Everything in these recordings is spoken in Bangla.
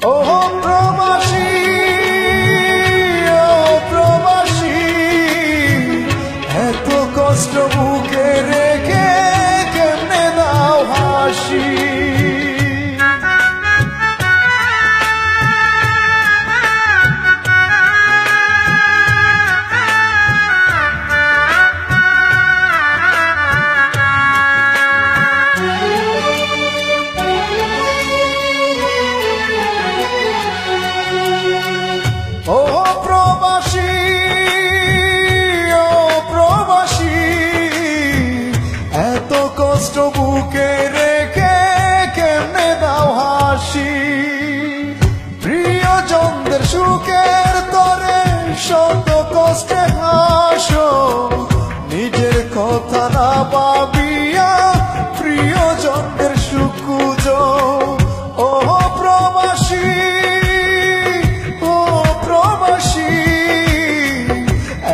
ও প্রবাসী, ও প্রবাসী, এত কষ্ট বুকে রেখে কেমনে দাও হাসি। ও প্রবাসী, ও প্রবাসী, এত কষ্ট বুকে রেখে কেমনে দাও হাসি। প্রিয়জনদের সুখের তরে শত কষ্টে হাসো, নিজের কথা না ভাবিয়া প্রিয়জনদের সুখ খুঁজো। ও প্রবাসী,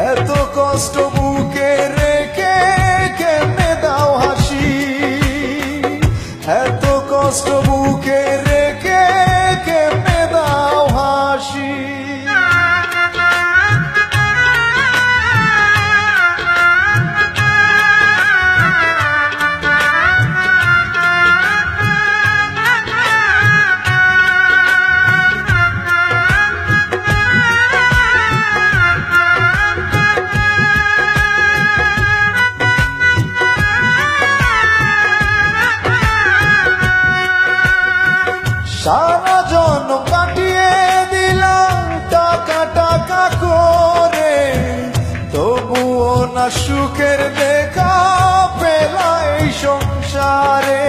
এত কষ্ট বুকে রেখে কেমনে দাও হাসি। এত কষ্ট বুকে রেখে কেমনে দাও হাসি। সারা জন্ম কাটিয়ে দিলাম টাকা টাকা করে, তবুও না সুখের দেখা পেলা এই সংসারে।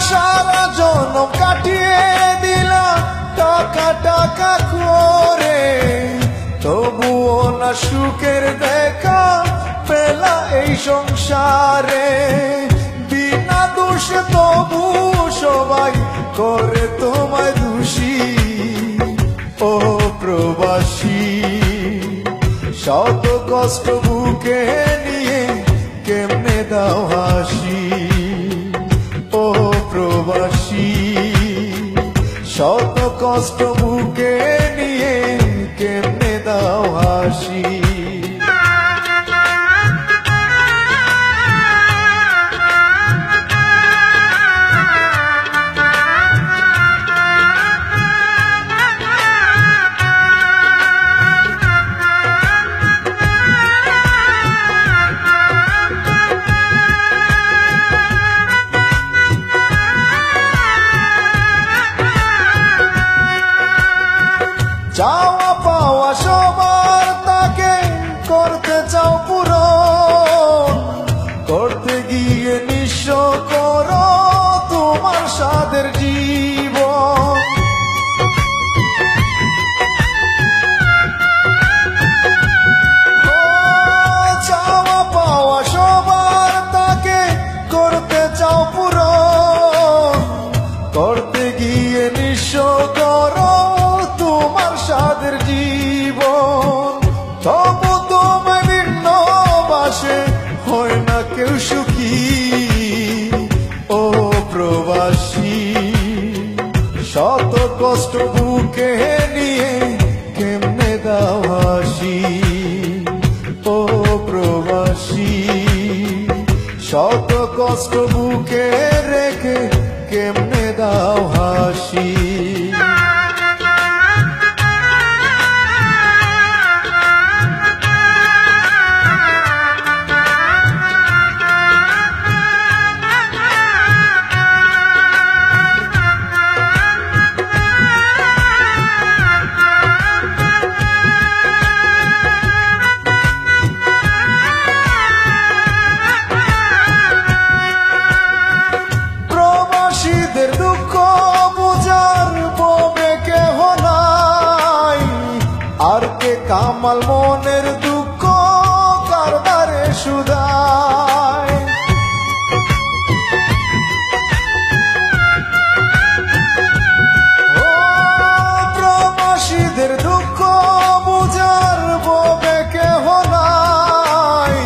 সারা জন্ম কাটিয়ে দিলাম টাকা টাকা করে, তবুও না সুখের দেখা পেলা এই সংসারে। বিনা দোষে তবু সবাই করে তোমায় দোষী। ও প্রবাসী, শত কষ্ট বুকে নিয়ে কেমনে দাও হাসি। ও প্রবাসী, শত কষ্ট বুকে নিয়ে কেমনে দাও হাসি। চাওয়া পাওয়া সবার তাকে করতে চাও পূরণ, করতে গিয়ে নিঃস্ব করো তোমার সাদের জীবন। চাওয়া পাওয়া সবার তাকে করতে চাও পূরণ, করতে গিয়ে নিঃস্ব করো তোমার সাদের জীবন। তবু তোমায় ভিন্ন বাসে হয় না কেউ সুখী। ও প্রবাসী, শত কষ্ট বুকে নিয়ে কেমনে দাও হাসি। ও প্রবাসী, শত কষ্ট বুকে রেখে কেমনে দাও হাসি। প্রবাসীদের দুঃখ বুঝার ববে কেহ নাই, আর কে কামাল মনের দুঃখ কারবারে সুদায়। প্রবাসীদের দুঃখ বুঝার ববে কেহ নাই,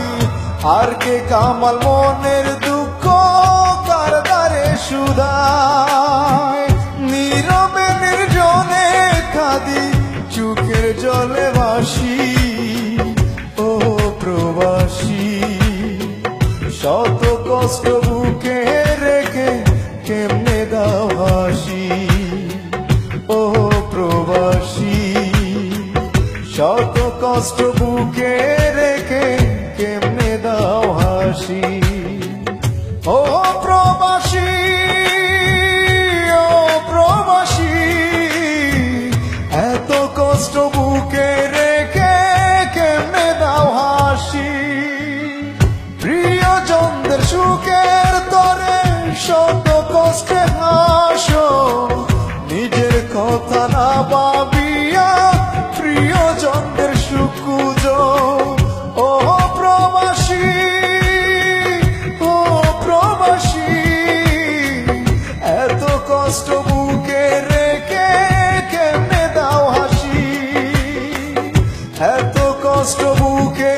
আর কে কামাল মনের দুঃখ কার দ্বারে শুধায় নীরবে নির্জনে কাঁদি চোখের জলে ভাসি ও প্রবাসী শত কষ্ট বুকে রেখে কেমনে দাও হাসি ও প্রবাসী শত কষ্ট বুকে রেখে কেমনে দাও হাসি ও প্রবাসী ও প্রবাসী এত কষ্ট বুকে রেখে কেমনে দাও হাসি প্রিয়জনদের সুখের তরে শত কষ্টে হাসো নিজের কথা না ভাবিয়া প্রিয়জনদের সুখ খুঁজো ও প্রবাসী ও প্রবাসী এত কষ্ট বুকে রেখে কেমনে দাও হাসি এত কষ্ট বুকে